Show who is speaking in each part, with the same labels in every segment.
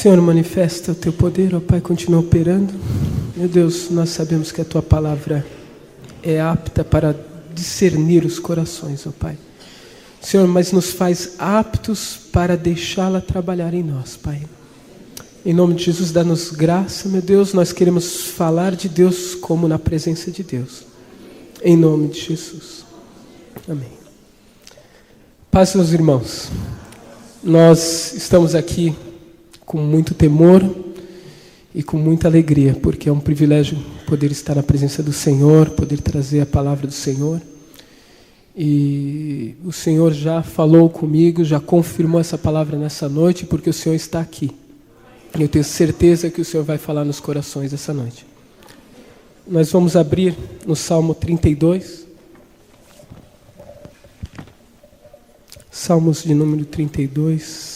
Speaker 1: Senhor, manifesta o Teu poder, ó Pai, continua operando. Meu Deus, nós sabemos que a Tua palavra é apta para discernir os corações, ó Pai. Senhor, mas nos faz aptos para deixá-la trabalhar em nós, Pai. Em nome de Jesus, dá-nos graça, meu Deus, nós queremos falar de Deus como na presença de Deus. Em nome de Jesus. Amém. Paz, meus irmãos. Nós estamos aqui com muito temor e com muita alegria, porque é um privilégio poder estar na presença do Senhor, poder trazer a palavra do Senhor. E o Senhor já falou comigo, já confirmou essa palavra nessa noite, porque o Senhor está aqui. E eu tenho certeza que o Senhor vai falar nos corações essa noite. Nós vamos abrir no Salmo 32. Salmos de número 32.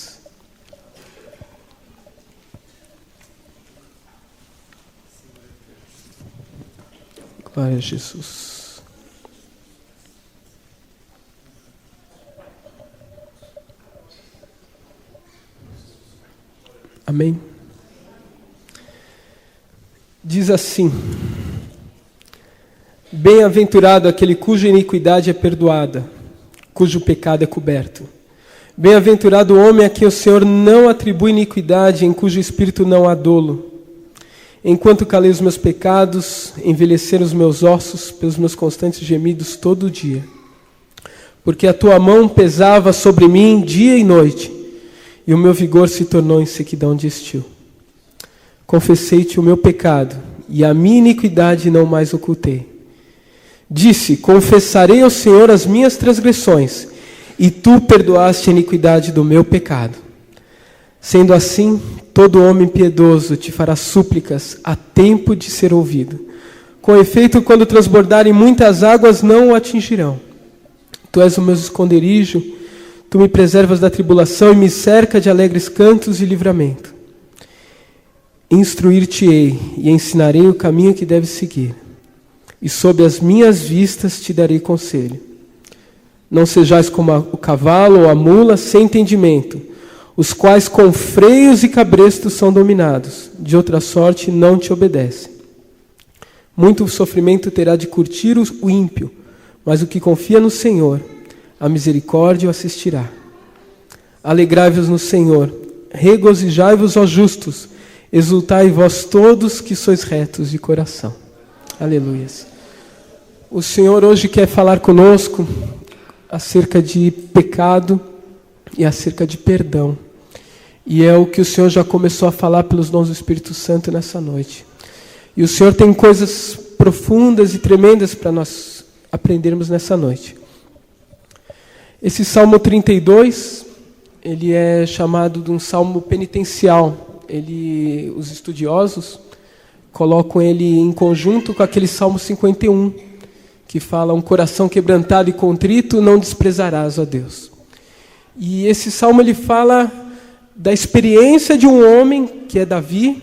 Speaker 1: Glória a Jesus. Amém? Diz assim: bem-aventurado aquele cuja iniquidade é perdoada, cujo pecado é coberto. Bem-aventurado o homem a quem o Senhor não atribui iniquidade, em cujo espírito não há dolo. Enquanto calei os meus pecados, envelheceram os meus ossos pelos meus constantes gemidos todo o dia. Porque a tua mão pesava sobre mim dia e noite, e o meu vigor se tornou em sequidão de estio. Confessei-te o meu pecado, e a minha iniquidade não mais ocultei. Disse: confessarei ao Senhor as minhas transgressões, e tu perdoaste a iniquidade do meu pecado. Sendo assim, todo homem piedoso te fará súplicas a tempo de ser ouvido. Com efeito, quando transbordarem muitas águas, não o atingirão. Tu és o meu esconderijo, tu me preservas da tribulação e me cerca de alegres cantos de livramento. Instruir-te-ei e ensinarei o caminho que deves seguir. E sob as minhas vistas te darei conselho. Não sejais como o cavalo ou a mula sem entendimento, os quais com freios e cabrestos são dominados, de outra sorte não te obedecem. Muito sofrimento terá de curtir o ímpio, mas o que confia no Senhor, a misericórdia o assistirá. Alegrai-vos no Senhor, regozijai-vos, ó justos, exultai vós todos que sois retos de coração. Aleluias. O Senhor hoje quer falar conosco acerca de pecado e acerca de perdão. E é o que o Senhor já começou a falar pelos dons do Espírito Santo nessa noite. E o Senhor tem coisas profundas e tremendas para nós aprendermos nessa noite. Esse Salmo 32, ele é chamado de um salmo penitencial. Os estudiosos colocam ele em conjunto com aquele Salmo 51, que fala: um coração quebrantado e contrito não desprezarás, ó Deus. E esse salmo ele fala da experiência de um homem, que é Davi,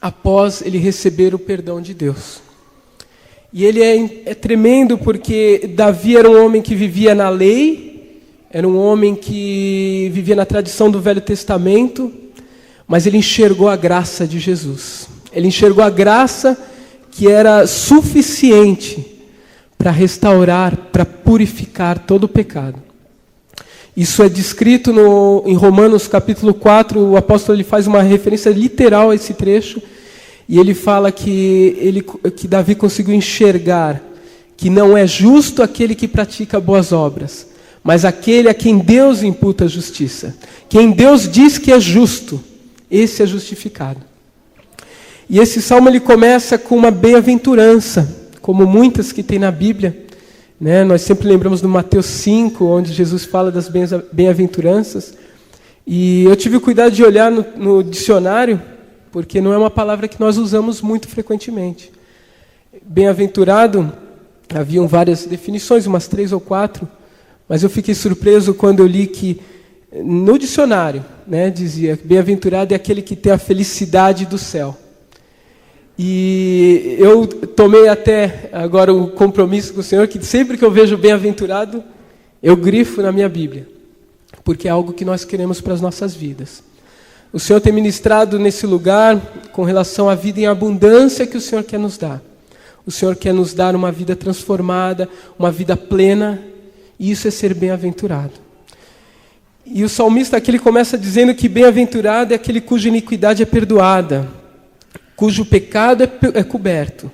Speaker 1: após ele receber o perdão de Deus. E ele é tremendo porque Davi era um homem que vivia na lei, era um homem que vivia na tradição do Velho Testamento, mas ele enxergou a graça de Jesus. Ele enxergou a graça que era suficiente para restaurar, para purificar todo o pecado. Isso é descrito em Romanos capítulo 4, o apóstolo ele faz uma referência literal a esse trecho, e ele fala que Davi conseguiu enxergar que não é justo aquele que pratica boas obras, mas aquele a quem Deus imputa a justiça. Quem Deus diz que é justo, esse é justificado. E esse salmo ele começa com uma bem-aventurança, como muitas que tem na Bíblia. Nós sempre lembramos do Mateus 5, onde Jesus fala das bem-aventuranças. E eu tive o cuidado de olhar no dicionário, porque não é uma palavra que nós usamos muito frequentemente. Bem-aventurado, haviam várias definições, umas 3 ou 4, mas eu fiquei surpreso quando eu li que no dicionário, dizia: bem-aventurado é aquele que tem a felicidade do céu. E eu tomei até agora o compromisso com o Senhor que sempre que eu vejo bem-aventurado, eu grifo na minha Bíblia, porque é algo que nós queremos para as nossas vidas. O Senhor tem ministrado nesse lugar com relação à vida em abundância que o Senhor quer nos dar. O Senhor quer nos dar uma vida transformada, uma vida plena, e isso é ser bem-aventurado. E o salmista aqui ele começa dizendo que bem-aventurado é aquele cuja iniquidade é perdoada, cujo pecado é coberto.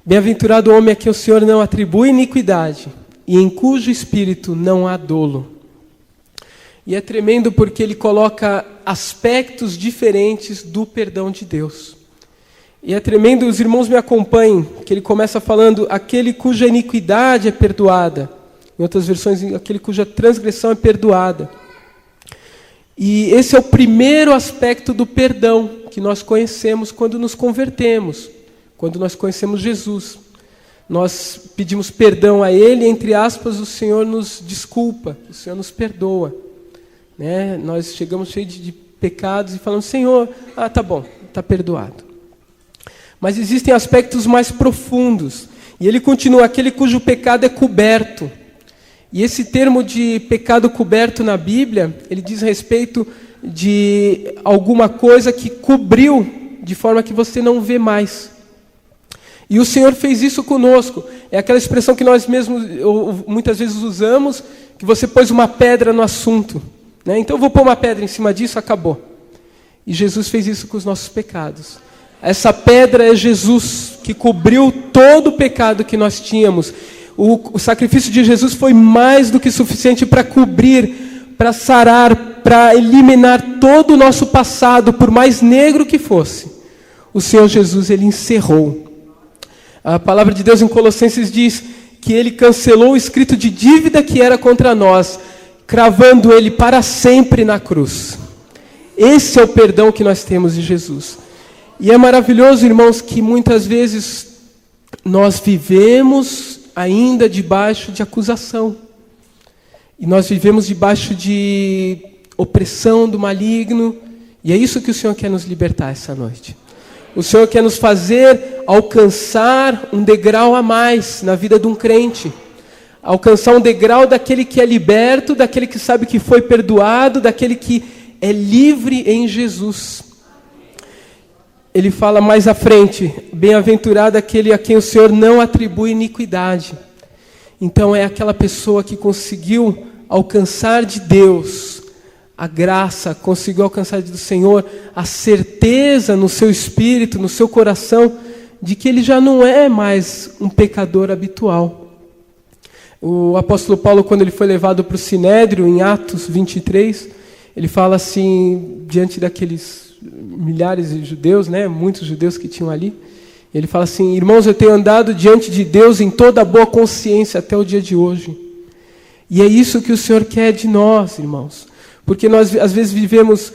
Speaker 1: Bem-aventurado o homem a quem o Senhor não atribui iniquidade, e em cujo espírito não há dolo. E é tremendo porque ele coloca aspectos diferentes do perdão de Deus. E é tremendo, os irmãos me acompanhem, que ele começa falando, aquele cuja iniquidade é perdoada. Em outras versões, aquele cuja transgressão é perdoada. E esse é o primeiro aspecto do perdão que nós conhecemos quando nos convertemos, quando nós conhecemos Jesus. Nós pedimos perdão a Ele, entre aspas, o Senhor nos desculpa, o Senhor nos perdoa. Né? Nós chegamos cheios de pecados e falamos, Senhor, tá bom, está perdoado. Mas existem aspectos mais profundos. E ele continua, aquele cujo pecado é coberto. E esse termo de pecado coberto na Bíblia, ele diz respeito de alguma coisa que cobriu, de forma que você não vê mais. E o Senhor fez isso conosco. É aquela expressão que nós mesmos muitas vezes usamos, que você pôs uma pedra no assunto. Né? Então eu vou pôr uma pedra em cima disso, acabou. E Jesus fez isso com os nossos pecados. Essa pedra é Jesus, que cobriu todo o pecado que nós tínhamos. O sacrifício de Jesus foi mais do que suficiente para cobrir, para sarar, para eliminar todo o nosso passado, por mais negro que fosse. O Senhor Jesus, Ele encerrou. A palavra de Deus em Colossenses diz que Ele cancelou o escrito de dívida que era contra nós, cravando Ele para sempre na cruz. Esse é o perdão que nós temos de Jesus. E é maravilhoso, irmãos, que muitas vezes nós vivemos ainda debaixo de acusação. E nós vivemos debaixo de opressão do maligno. E é isso que o Senhor quer nos libertar essa noite. O Senhor quer nos fazer alcançar um degrau a mais na vida de um crente. Alcançar um degrau daquele que é liberto, daquele que sabe que foi perdoado, daquele que é livre em Jesus. Ele fala mais à frente, bem-aventurado aquele a quem o Senhor não atribui iniquidade. Então é aquela pessoa que conseguiu alcançar de Deus a graça, conseguiu alcançar do Senhor a certeza no seu espírito, no seu coração, de que ele já não é mais um pecador habitual. O apóstolo Paulo, quando ele foi levado para o Sinédrio, em Atos 23, ele fala assim, diante daqueles milhares de judeus, né, muitos judeus que tinham ali, ele fala assim, irmãos, eu tenho andado diante de Deus em toda a boa consciência até o dia de hoje. E é isso que o Senhor quer de nós, irmãos. Porque nós, às vezes, vivemos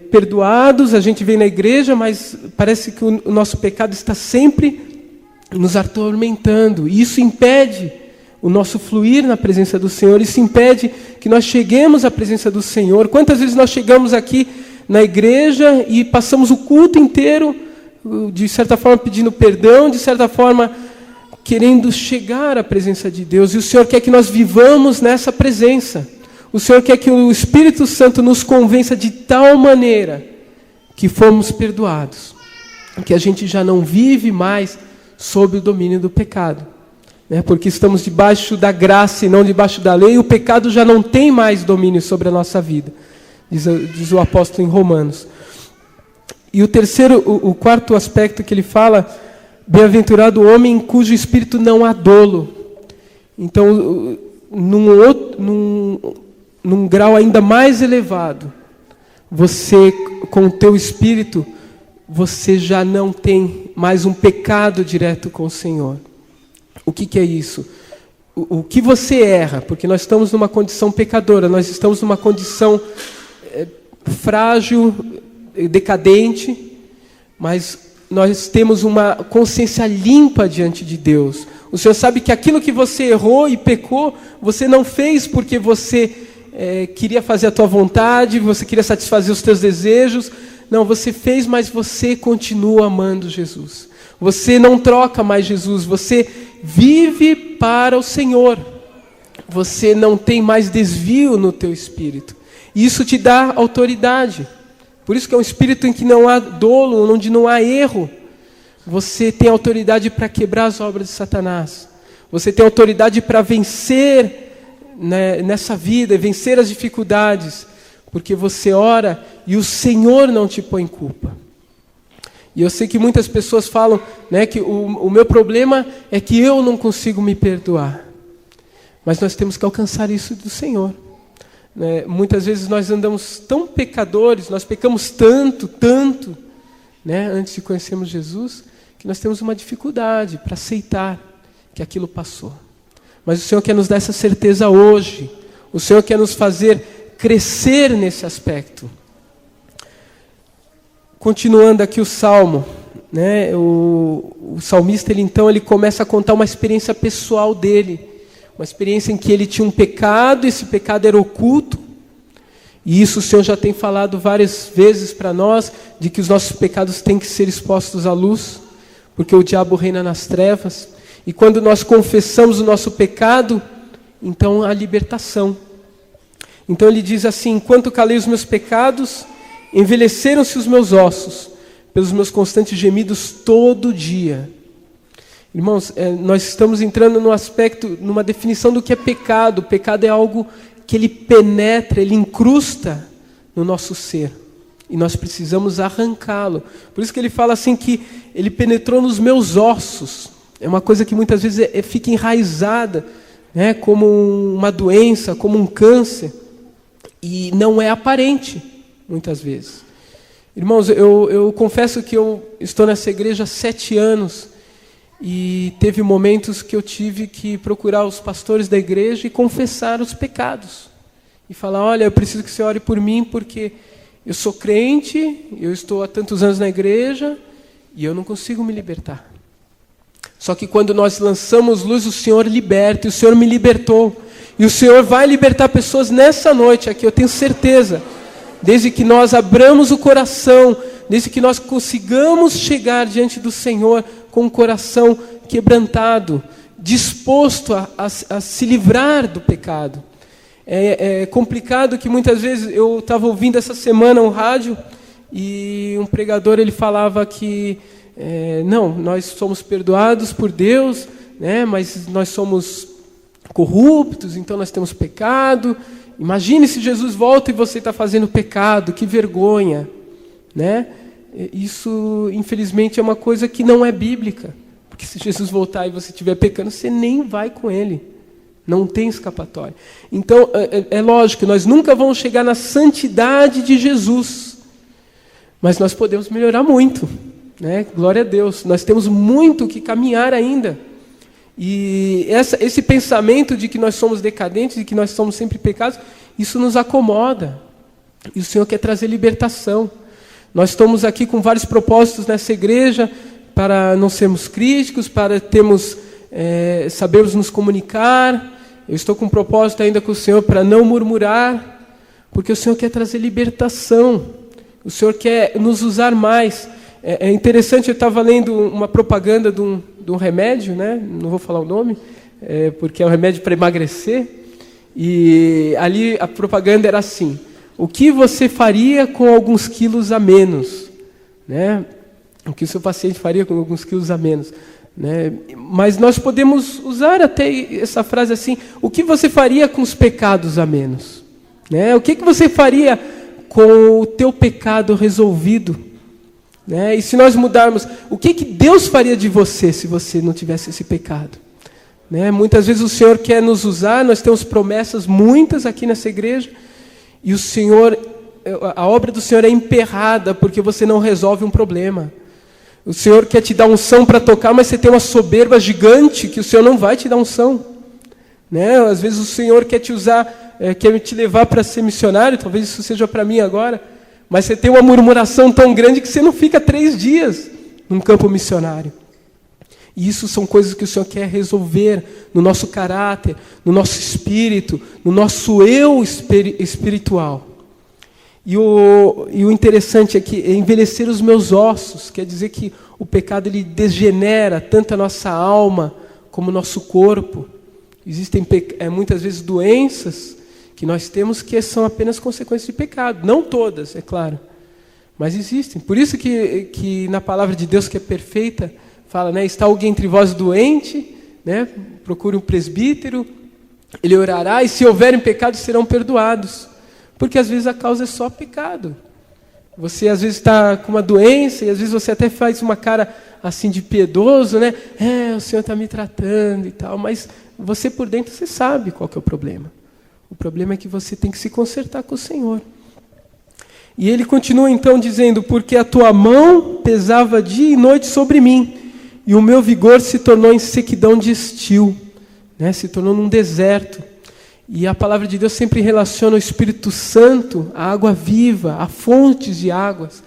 Speaker 1: perdoados, a gente vem na igreja, mas parece que o nosso pecado está sempre nos atormentando. E isso impede o nosso fluir na presença do Senhor, isso impede que nós cheguemos à presença do Senhor. Quantas vezes nós chegamos aqui na igreja e passamos o culto inteiro, de certa forma pedindo perdão, de certa forma querendo chegar à presença de Deus. E o Senhor quer que nós vivamos nessa presença. O Senhor quer que o Espírito Santo nos convença de tal maneira que fomos perdoados, que a gente já não vive mais sob o domínio do pecado, né? Porque estamos debaixo da graça e não debaixo da lei, e o pecado já não tem mais domínio sobre a nossa vida, diz o apóstolo em Romanos. E o quarto aspecto que ele fala, bem-aventurado o homem em cujo espírito não há dolo. Então, num grau ainda mais elevado, você, com o teu espírito, você já não tem mais um pecado direto com o Senhor. O que é isso? O que você erra, porque nós estamos numa condição pecadora, nós estamos numa condição frágil, decadente, mas nós temos uma consciência limpa diante de Deus. O Senhor sabe que aquilo que você errou e pecou, você não fez porque você queria fazer a tua vontade, você queria satisfazer os teus desejos. Não, você fez, mas você continua amando Jesus. Você não troca mais Jesus, você vive para o Senhor. Você não tem mais desvio no teu espírito. E isso te dá autoridade. Por isso que é um espírito em que não há dolo, onde não há erro. Você tem autoridade para quebrar as obras de Satanás. Você tem autoridade para vencer, né, nessa vida, vencer as dificuldades. Porque você ora e o Senhor não te põe culpa. E eu sei que muitas pessoas falam, né, que o meu problema é que eu não consigo me perdoar. Mas nós temos que alcançar isso do Senhor. Né? Muitas vezes nós andamos tão pecadores, nós pecamos tanto, né, antes de conhecermos Jesus, que nós temos uma dificuldade para aceitar que aquilo passou. Mas o Senhor quer nos dar essa certeza hoje. O Senhor quer nos fazer crescer nesse aspecto. Continuando aqui o Salmo, né, o salmista ele começa a contar uma experiência pessoal dele, uma experiência em que ele tinha um pecado, esse pecado era oculto, e isso o Senhor já tem falado várias vezes para nós, de que os nossos pecados têm que ser expostos à luz, porque o diabo reina nas trevas, e quando nós confessamos o nosso pecado, então há libertação. Então ele diz assim: enquanto calei os meus pecados, envelheceram-se os meus ossos, pelos meus constantes gemidos todo dia. Irmãos, nós estamos entrando num aspecto, numa definição do que é pecado. O pecado é algo que ele penetra, ele incrusta no nosso ser. E nós precisamos arrancá-lo. Por isso que ele fala assim que ele penetrou nos meus ossos. É uma coisa que muitas vezes fica enraizada, né, como uma doença, como um câncer. E não é aparente, muitas vezes. Irmãos, eu confesso que eu estou nessa igreja há 7 anos. E teve momentos que eu tive que procurar os pastores da igreja e confessar os pecados. E falar: olha, eu preciso que você ore por mim, porque eu sou crente, eu estou há tantos anos na igreja, e eu não consigo me libertar. Só que quando nós lançamos luz, o Senhor liberta, e o Senhor me libertou. E o Senhor vai libertar pessoas nessa noite aqui, eu tenho certeza. Desde que nós abramos o coração, desde que nós consigamos chegar diante do Senhor com um coração quebrantado, disposto a se livrar do pecado. É complicado que muitas vezes eu estava ouvindo essa semana um rádio e um pregador ele falava que não, nós somos perdoados por Deus, né, mas nós somos corruptos, então nós temos pecado. Imagine se Jesus volta e você está fazendo pecado, que vergonha, né? Isso, infelizmente, é uma coisa que não é bíblica. Porque se Jesus voltar e você estiver pecando, você nem vai com Ele. Não tem escapatória. Então, é lógico, nós nunca vamos chegar na santidade de Jesus. Mas nós podemos melhorar muito, né? Glória a Deus. Nós temos muito que caminhar ainda. E esse pensamento de que nós somos decadentes, de que nós somos sempre pecados, isso nos acomoda. E o Senhor quer trazer libertação. Nós estamos aqui com vários propósitos nessa igreja, para não sermos críticos, para sabermos nos comunicar. Eu estou com um propósito ainda com o Senhor para não murmurar, porque o Senhor quer trazer libertação. O Senhor quer nos usar mais. É interessante, eu estava lendo uma propaganda de um remédio, né? Não vou falar o nome, porque é um remédio para emagrecer. E ali a propaganda era assim: o que você faria com alguns quilos a menos? Né? O que o seu paciente faria com alguns quilos a menos? Né? Mas nós podemos usar até essa frase assim: o que você faria com os pecados a menos? Né? O que você faria com o teu pecado resolvido? Né? E se nós mudarmos, o que Deus faria de você se você não tivesse esse pecado? Né? Muitas vezes o Senhor quer nos usar, nós temos promessas muitas aqui nessa igreja, e o Senhor, a obra do Senhor é emperrada porque você não resolve um problema. O Senhor quer te dar unção para tocar, mas você tem uma soberba gigante que o Senhor não vai te dar unção. Né? Às vezes o Senhor quer te usar, quer te levar para ser missionário, talvez isso seja para mim agora, mas você tem uma murmuração tão grande que você não fica 3 dias num campo missionário. E isso são coisas que o Senhor quer resolver no nosso caráter, no nosso espírito, no nosso eu espiritual. E o interessante é que envelhecer os meus ossos, quer dizer que o pecado ele degenera tanto a nossa alma como o nosso corpo. Existem muitas vezes doenças que nós temos que são apenas consequências de pecado. Não todas, é claro, mas existem. Por isso que na palavra de Deus, que é perfeita, fala, né, está alguém entre vós doente, né, procure um presbítero, ele orará, e se houverem pecados serão perdoados. Porque às vezes a causa é só pecado. Você às vezes está com uma doença, e às vezes você até faz uma cara assim de piedoso, né? O Senhor está me tratando e tal, mas você por dentro você sabe qual que é o problema. O problema é que você tem que se consertar com o Senhor. E ele continua então dizendo, porque a tua mão pesava dia e noite sobre mim, e o meu vigor se tornou em sequidão de estio, né? Se tornou num deserto. E a palavra de Deus sempre relaciona o Espírito Santo à água viva, a fontes de águas.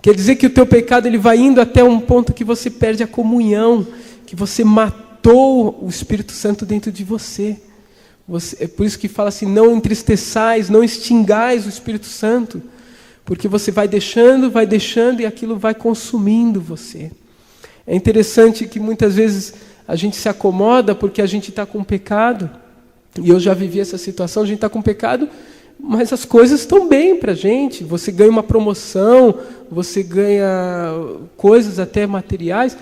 Speaker 1: Quer dizer que o teu pecado ele vai indo até um ponto que você perde a comunhão, que você matou o Espírito Santo dentro de você. É por isso que fala assim, não entristeçais, não extingais o Espírito Santo, porque você vai deixando e aquilo vai consumindo você. É interessante que muitas vezes a gente se acomoda porque a gente está com pecado, e eu já vivi essa situação, a gente está com pecado, mas as coisas estão bem para a gente, você ganha uma promoção, você ganha coisas até materiais,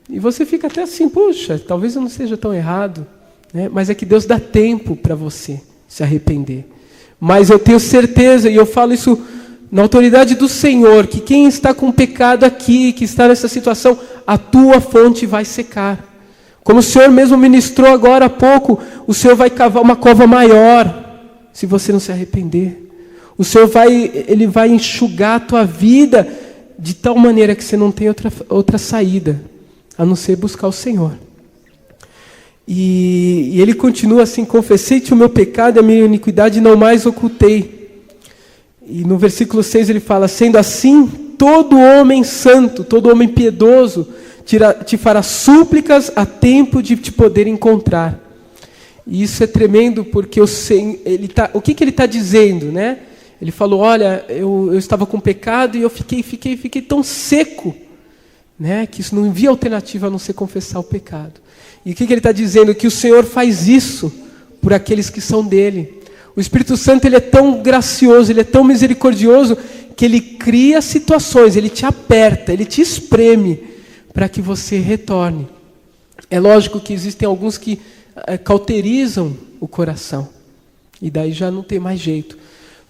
Speaker 1: e você fica até assim, puxa, talvez eu não seja tão errado, né? Mas é que Deus dá tempo para você se arrepender. Mas eu tenho certeza, e eu falo isso na autoridade do Senhor, que quem está com pecado aqui, que está nessa situação, a tua fonte vai secar. Como o Senhor mesmo ministrou agora há pouco, o Senhor vai cavar uma cova maior, se você não se arrepender. O Senhor Ele vai enxugar a tua vida de tal maneira que você não tem outra saída, a não ser buscar o Senhor. E ele continua assim, confessei-te o meu pecado e a minha iniquidade não mais ocultei. E no versículo 6 ele fala, sendo assim, todo homem santo, todo homem piedoso, te fará súplicas a tempo de te poder encontrar. E isso é tremendo porque o que ele está dizendo, né? Ele falou, olha, eu estava com pecado e eu fiquei tão seco, né? Que isso não havia alternativa a não ser confessar o pecado. E o que ele está dizendo? Que o Senhor faz isso por aqueles que são dele. O Espírito Santo ele é tão gracioso, ele é tão misericordioso, que ele cria situações, ele te aperta, ele te espreme, para que você retorne. É lógico que existem alguns que cauterizam o coração, e daí já não tem mais jeito.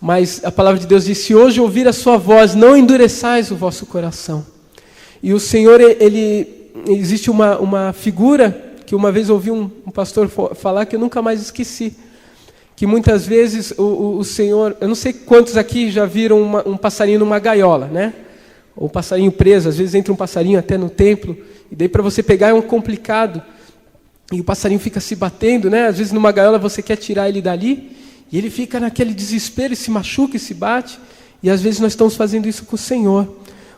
Speaker 1: Mas a palavra de Deus diz, se hoje ouvir a sua voz, não endureçais o vosso coração. E o Senhor, existe uma figura, que uma vez ouvi um pastor falar, que eu nunca mais esqueci, que muitas vezes o Senhor, eu não sei quantos aqui já viram um passarinho numa gaiola, né? Ou um passarinho preso, às vezes entra um passarinho até no templo, e daí para você pegar é um complicado, e o passarinho fica se batendo, né? Às vezes numa gaiola você quer tirar ele dali, e ele fica naquele desespero, e se machuca e se bate, e às vezes nós estamos fazendo isso com o Senhor.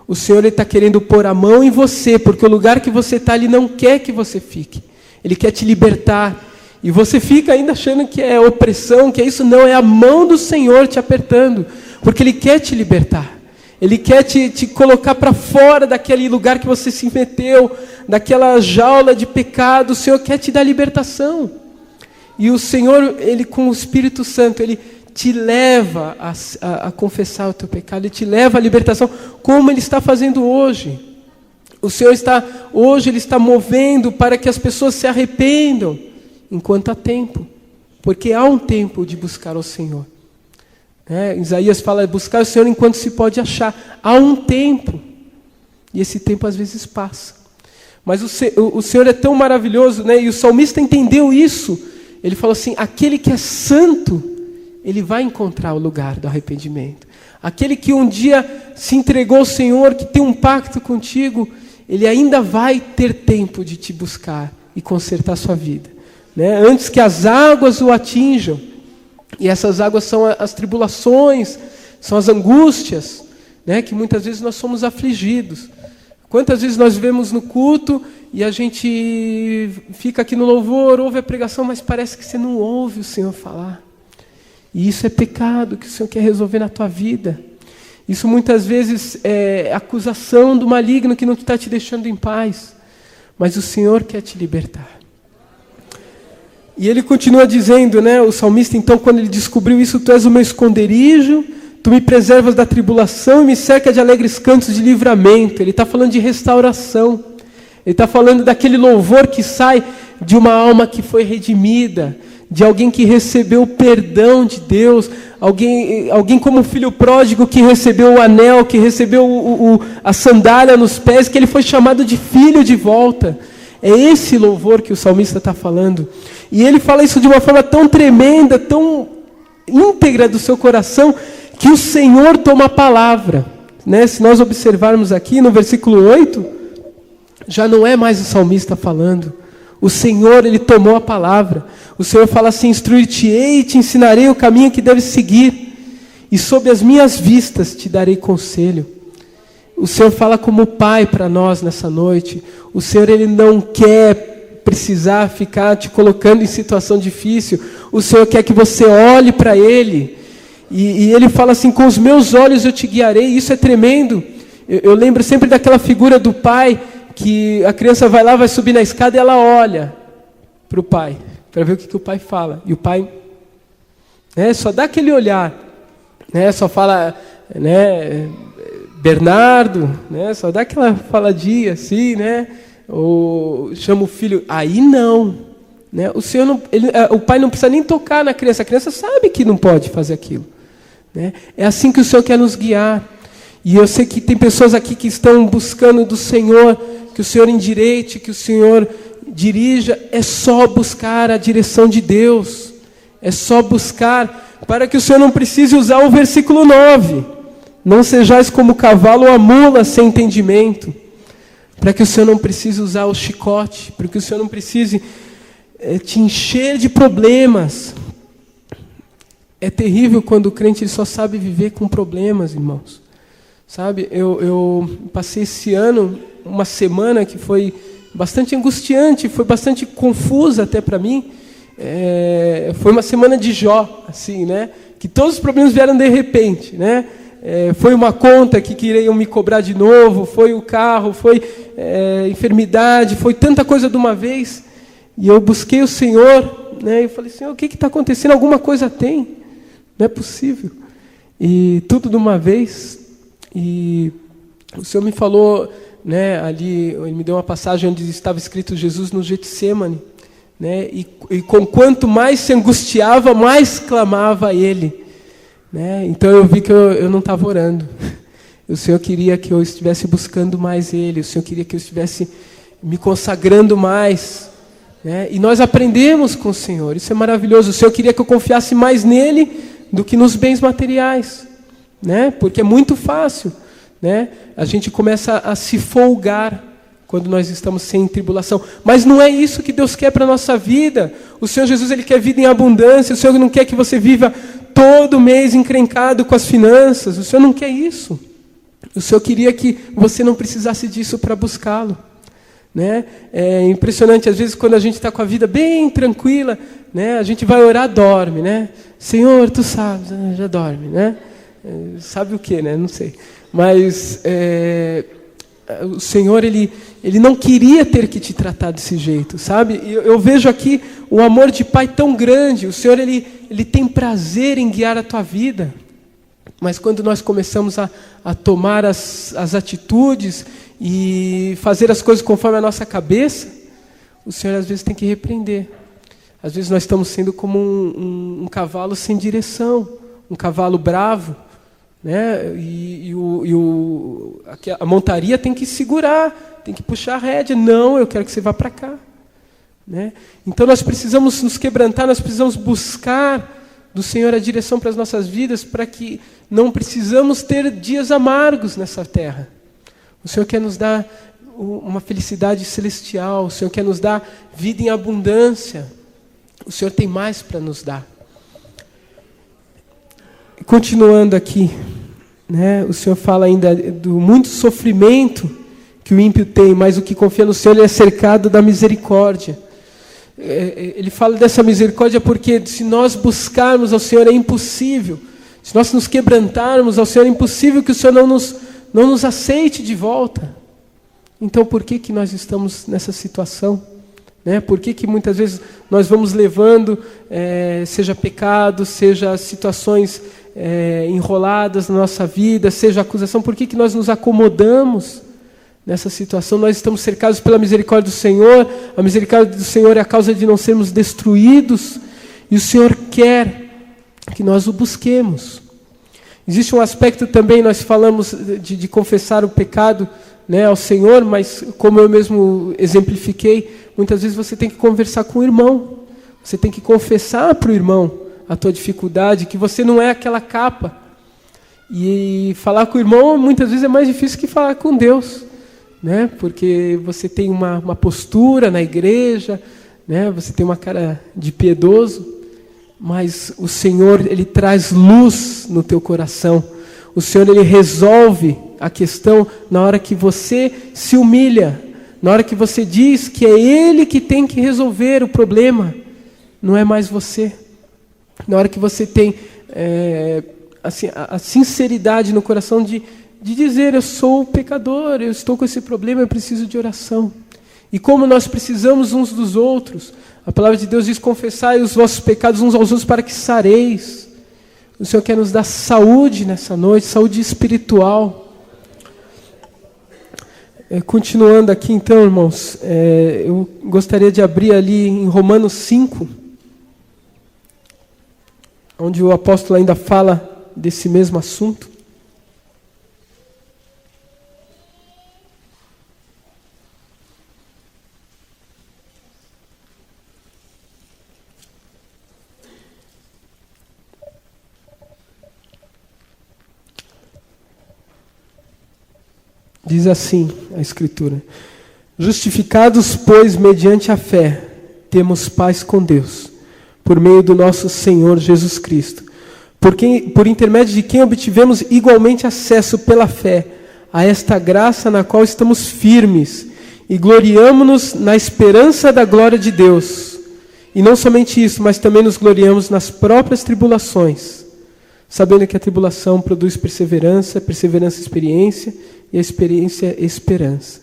Speaker 1: O Senhor está querendo pôr a mão em você, porque o lugar que você está, Ele não quer que você fique, Ele quer te libertar, e você fica ainda achando que é opressão, que é isso, não, é a mão do Senhor te apertando, porque Ele quer te libertar. Ele quer te colocar para fora daquele lugar que você se meteu, daquela jaula de pecado. O Senhor quer te dar libertação. E o Senhor, Ele com o Espírito Santo, Ele te leva a confessar o teu pecado, Ele te leva à libertação, como Ele está fazendo hoje. O Senhor hoje Ele está movendo para que as pessoas se arrependam, enquanto há tempo. Porque há um tempo de buscar ao Senhor. Isaías fala, buscar o Senhor enquanto se pode achar. Há um tempo, e esse tempo às vezes passa. Mas o Senhor é tão maravilhoso, né? E o salmista entendeu isso. Ele falou assim, aquele que é santo, ele vai encontrar o lugar do arrependimento. Aquele que um dia se entregou ao Senhor, que tem um pacto contigo, ele ainda vai ter tempo de te buscar e consertar a sua vida, né? Antes que as águas o atinjam. E essas águas são as tribulações, são as angústias, né, que muitas vezes nós somos afligidos. Quantas vezes nós vemos no culto e a gente fica aqui no louvor, ouve a pregação, mas parece que você não ouve o Senhor falar. E isso é pecado que o Senhor quer resolver na tua vida. Isso muitas vezes é acusação do maligno que não está te deixando em paz. Mas o Senhor quer te libertar. E ele continua dizendo, né, o salmista, então, quando ele descobriu isso, tu és o meu esconderijo, tu me preservas da tribulação e me cerca de alegres cantos de livramento. Ele está falando de restauração. Ele está falando daquele louvor que sai de uma alma que foi redimida, de alguém que recebeu o perdão de Deus, alguém como o filho pródigo que recebeu o anel, que recebeu a sandália nos pés, que ele foi chamado de filho de volta. É esse louvor que o salmista está falando. E ele fala isso de uma forma tão tremenda, tão íntegra do seu coração, que o Senhor toma a palavra. Né? Se nós observarmos aqui no versículo 8, já não é mais o salmista falando. O Senhor, Ele tomou a palavra. O Senhor fala assim: instruir-te-ei e te ensinarei o caminho que deves seguir. E sob as minhas vistas te darei conselho. O Senhor fala como Pai para nós nessa noite. O Senhor, Ele não quer precisar ficar te colocando em situação difícil. O Senhor quer que você olhe para Ele. E Ele fala assim: com os meus olhos eu te guiarei. Isso é tremendo. Eu lembro sempre daquela figura do pai, que a criança vai lá, vai subir na escada e ela olha para o pai, para ver o que o pai fala. E o pai, né, só dá aquele olhar, né, só fala, né, Bernardo, né, só dá aquela faladinha assim, né, ou chama o filho. Aí não, né, o pai não precisa nem tocar na criança, a criança sabe que não pode fazer aquilo. Né? É assim que o Senhor quer nos guiar. E eu sei que tem pessoas aqui que estão buscando do Senhor, que o Senhor endireite, que o Senhor dirija. É só buscar a direção de Deus. É só buscar, para que o Senhor não precise usar o versículo 9. Não sejais como o cavalo ou a mula sem entendimento. Para que o Senhor não precise usar o chicote, para que o Senhor não precise te encher de problemas. É terrível quando o crente só sabe viver com problemas, irmãos. Sabe, eu passei esse ano uma semana que foi bastante angustiante, foi bastante confusa até para mim. Foi uma semana de Jó, assim, né? Que todos os problemas vieram de repente, né? Foi uma conta que queriam me cobrar de novo, foi o carro, foi enfermidade, foi tanta coisa de uma vez. E eu busquei o Senhor, né? Eu falei: Senhor, o que está acontecendo? Alguma coisa tem, não é possível. E tudo de uma vez. E o Senhor me falou, né, ali, Ele me deu uma passagem onde estava escrito Jesus no Getsêmani, né, e com quanto mais se angustiava, mais clamava a Ele. Né, então eu vi que eu não estava orando. O Senhor queria que eu estivesse buscando mais Ele, o Senhor queria que eu estivesse me consagrando mais. Né, e nós aprendemos com o Senhor, isso é maravilhoso. O Senhor queria que eu confiasse mais nele do que nos bens materiais. Né? Porque é muito fácil, né? A gente começa a se folgar quando nós estamos sem tribulação. Mas não é isso que Deus quer para a nossa vida. O Senhor Jesus, Ele quer vida em abundância. O Senhor não quer que você viva todo mês encrencado com as finanças. O Senhor não quer isso. O Senhor queria que você não precisasse disso para buscá-lo. Né? É impressionante, às vezes, quando a gente está com a vida bem tranquila, né? A gente vai orar, dorme, né? Senhor, Tu sabes, já dorme, né? Sabe o que, né? Não sei. Mas o Senhor, ele não queria ter que te tratar desse jeito, sabe? Eu vejo aqui o amor de Pai tão grande. O Senhor, ele tem prazer em guiar a tua vida. Mas quando nós começamos a tomar as atitudes e fazer as coisas conforme a nossa cabeça, o Senhor às vezes tem que repreender. Às vezes nós estamos sendo como um cavalo sem direção, um cavalo bravo. Né? A montaria tem que segurar, tem que puxar a rédea. Não, eu quero que você vá para cá. Né? Então nós precisamos nos quebrantar, nós precisamos buscar do Senhor a direção para as nossas vidas, para que não precisamos ter dias amargos nessa terra. O Senhor quer nos dar uma felicidade celestial, o Senhor quer nos dar vida em abundância. O Senhor tem mais para nos dar. Continuando aqui, né, o Senhor fala ainda do muito sofrimento que o ímpio tem, mas o que confia no Senhor, ele é cercado da misericórdia. Ele fala dessa misericórdia porque se nós buscarmos ao Senhor é impossível. Se nós nos quebrantarmos ao Senhor é impossível que o Senhor não nos aceite de volta. Então por que nós estamos nessa situação? Né? Por que muitas vezes nós vamos levando, seja pecado, seja situações enroladas na nossa vida, seja acusação, por que nós nos acomodamos nessa situação? Nós estamos cercados pela misericórdia do Senhor, a misericórdia do Senhor é a causa de não sermos destruídos, e o Senhor quer que nós o busquemos. Existe um aspecto também, nós falamos de confessar o pecado, né, ao Senhor, mas como eu mesmo exemplifiquei, muitas vezes você tem que conversar com o irmão, você tem que confessar para o irmão a tua dificuldade, que você não é aquela capa. E falar com o irmão muitas vezes é mais difícil que falar com Deus, né? Porque você tem uma postura na igreja, né? Você tem uma cara de piedoso, mas o Senhor, Ele traz luz no teu coração. O Senhor, Ele resolve a questão na hora que você se humilha, na hora que você diz que é Ele que tem que resolver o problema, não é mais você. Na hora que você tem assim, a sinceridade no coração de dizer, eu sou pecador, eu estou com esse problema, eu preciso de oração. E como nós precisamos uns dos outros, a palavra de Deus diz, confessai os vossos pecados uns aos outros para que sareis. O Senhor quer nos dar saúde nessa noite, saúde espiritual. Continuando aqui então, irmãos, eu gostaria de abrir ali em Romanos 5, onde o apóstolo ainda fala desse mesmo assunto. Diz assim a Escritura: justificados, pois, mediante a fé, temos paz com Deus, por meio do nosso Senhor Jesus Cristo, por intermédio de quem obtivemos igualmente acesso pela fé a esta graça na qual estamos firmes e gloriamo-nos na esperança da glória de Deus. E não somente isso, mas também nos gloriamos nas próprias tribulações, sabendo que a tribulação produz perseverança, perseverança experiência, e a experiência esperança.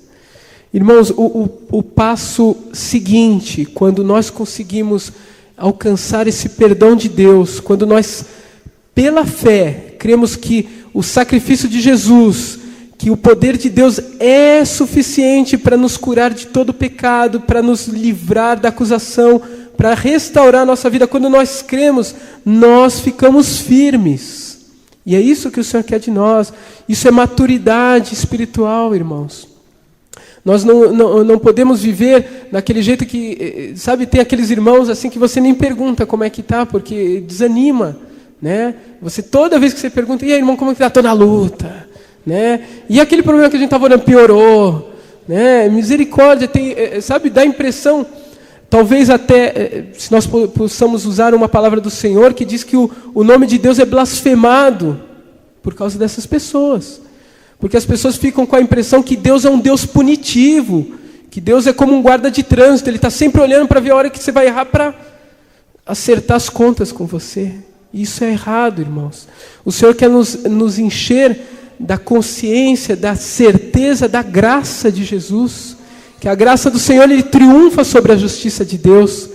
Speaker 1: Irmãos, o passo seguinte, quando nós conseguimos alcançar esse perdão de Deus, quando nós, pela fé, cremos que o sacrifício de Jesus, que o poder de Deus é suficiente para nos curar de todo pecado, para nos livrar da acusação, para restaurar a nossa vida, quando nós cremos, nós ficamos firmes. E é isso que o Senhor quer de nós. Isso é maturidade espiritual, irmãos. Nós não podemos viver daquele jeito que, sabe, tem aqueles irmãos assim que você nem pergunta como é que está, porque desanima, né? Você, toda vez que você pergunta, e aí, irmão, como é que está? Estou na luta, né? E aquele problema que a gente estava orando piorou, né? Misericórdia, sabe, dá a impressão, talvez até, se nós possamos usar uma palavra do Senhor, que diz que o nome de Deus é blasfemado por causa dessas pessoas. Porque as pessoas ficam com a impressão que Deus é um Deus punitivo, que Deus é como um guarda de trânsito, Ele está sempre olhando para ver a hora que você vai errar para acertar as contas com você. E isso é errado, irmãos. O Senhor quer nos encher da consciência, da certeza, da graça de Jesus, que a graça do Senhor, Ele triunfa sobre a justiça de Deus.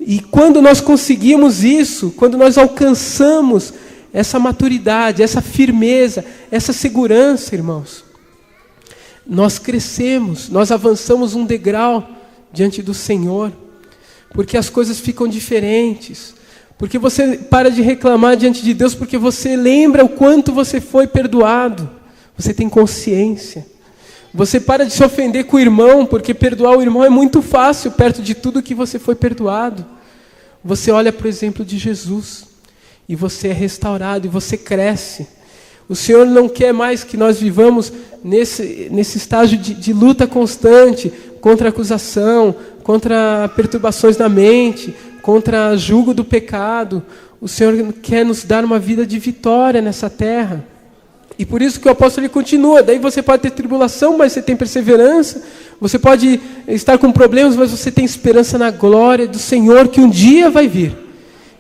Speaker 1: E quando nós conseguimos isso, quando nós alcançamos essa maturidade, essa firmeza, essa segurança, irmãos, nós crescemos, nós avançamos um degrau diante do Senhor, porque as coisas ficam diferentes, porque você para de reclamar diante de Deus, porque você lembra o quanto você foi perdoado, você tem consciência. Você para de se ofender com o irmão, porque perdoar o irmão é muito fácil, perto de tudo que você foi perdoado. Você olha para o exemplo de Jesus, e você é restaurado, e você cresce. O Senhor não quer mais que nós vivamos nesse estágio de luta constante, contra a acusação, contra perturbações na mente, contra o jugo do pecado. O Senhor quer nos dar uma vida de vitória nessa terra. E por isso que o apóstolo ele continua. Daí você pode ter tribulação, mas você tem perseverança. Você pode estar com problemas, mas você tem esperança na glória do Senhor, que um dia vai vir.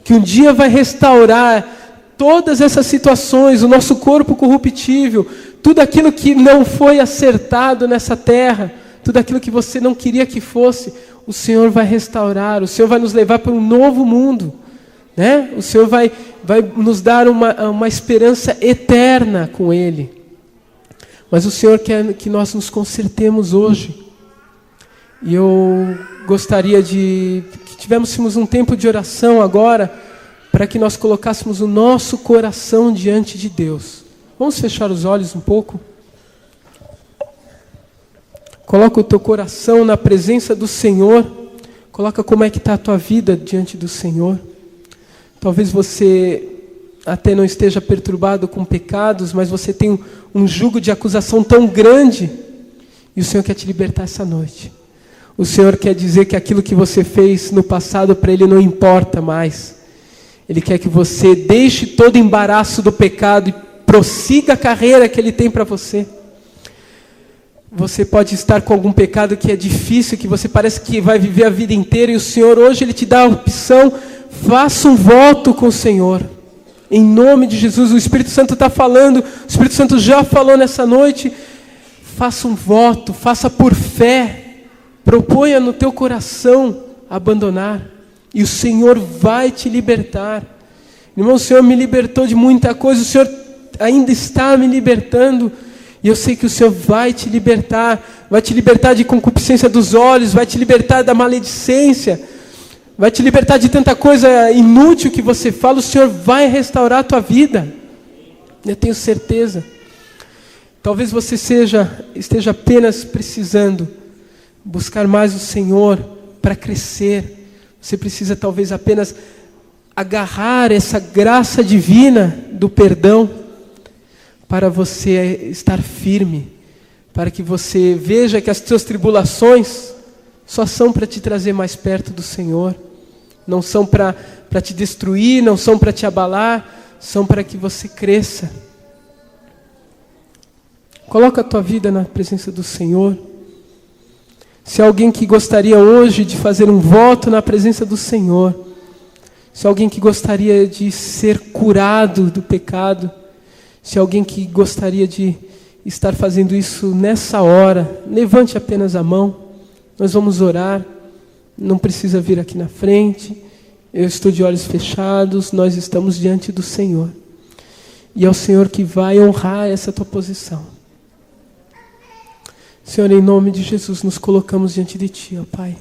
Speaker 1: Que um dia vai restaurar todas essas situações, o nosso corpo corruptível, tudo aquilo que não foi acertado nessa terra, tudo aquilo que você não queria que fosse, o Senhor vai restaurar, o Senhor vai nos levar para um novo mundo, né? O Senhor vai nos dar uma esperança eterna com Ele. Mas o Senhor quer que nós nos consertemos hoje. E eu gostaria que tivéssemos um tempo de oração agora, para que nós colocássemos o nosso coração diante de Deus. Vamos fechar os olhos um pouco? Coloca o teu coração na presença do Senhor. Coloca como é que está a tua vida diante do Senhor. Talvez você até não esteja perturbado com pecados, mas você tem um jugo de acusação tão grande, e o Senhor quer te libertar essa noite. O Senhor quer dizer que aquilo que você fez no passado para Ele não importa mais. Ele quer que você deixe todo o embaraço do pecado e prossiga a carreira que Ele tem para você. Você pode estar com algum pecado que é difícil, que você parece que vai viver a vida inteira, e o Senhor hoje Ele te dá a opção: faça um voto com o Senhor. Em nome de Jesus, o Espírito Santo está falando, o Espírito Santo já falou nessa noite. Faça um voto, faça por fé. Proponha no teu coração abandonar, e o Senhor vai te libertar. Irmão, o Senhor me libertou de muita coisa, o Senhor ainda está me libertando, e eu sei que o Senhor vai te libertar de concupiscência dos olhos, vai te libertar da maledicência, vai te libertar de tanta coisa inútil que você fala. O Senhor vai restaurar a tua vida, eu tenho certeza. Talvez você esteja apenas precisando buscar mais o Senhor para crescer. Você precisa talvez apenas agarrar essa graça divina do perdão para você estar firme, para que você veja que as suas tribulações só são para te trazer mais perto do Senhor, não são para te destruir, não são para te abalar, são para que você cresça. Coloca a tua vida na presença do Senhor. Se alguém que gostaria hoje de fazer um voto na presença do Senhor, se alguém que gostaria de ser curado do pecado, se alguém que gostaria de estar fazendo isso nessa hora, levante apenas a mão, nós vamos orar, não precisa vir aqui na frente, eu estou de olhos fechados, nós estamos diante do Senhor, e é o Senhor que vai honrar essa tua posição. Senhor, em nome de Jesus, nos colocamos diante de Ti, ó Pai.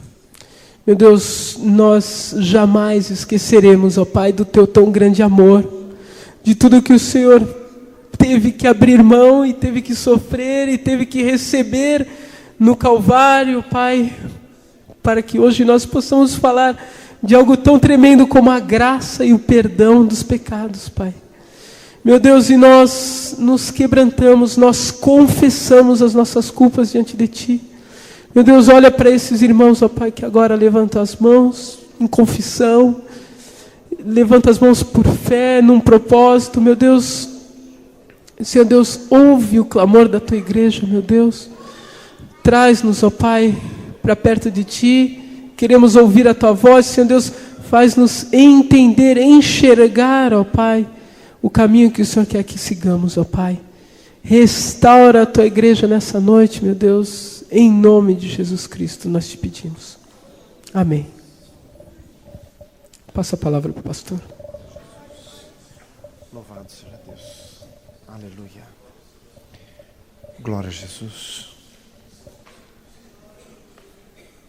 Speaker 1: Meu Deus, nós jamais esqueceremos, ó Pai, do Teu tão grande amor, de tudo que o Senhor teve que abrir mão e teve que sofrer e teve que receber no Calvário, Pai, para que hoje nós possamos falar de algo tão tremendo como a graça e o perdão dos pecados, Pai. Meu Deus, e nós nos quebrantamos, nós confessamos as nossas culpas diante de Ti. Meu Deus, olha para esses irmãos, ó Pai, que agora levantam as mãos em confissão, levanta as mãos por fé, num propósito. Meu Deus, Senhor Deus, ouve o clamor da Tua igreja, meu Deus. Traz-nos, ó Pai, para perto de Ti. Queremos ouvir a Tua voz, Senhor Deus, faz-nos entender, enxergar, ó Pai, o caminho que o Senhor quer que sigamos, ó Pai. Restaura a Tua igreja nessa noite, meu Deus, em nome de Jesus Cristo, nós te pedimos. Amém. Passa a palavra para o pastor.
Speaker 2: Louvado seja Deus. Aleluia. Glória a Jesus.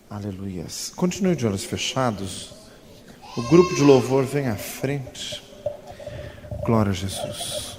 Speaker 2: Aleluia. Continue de olhos fechados. O grupo de louvor vem à frente. Glória a Jesus.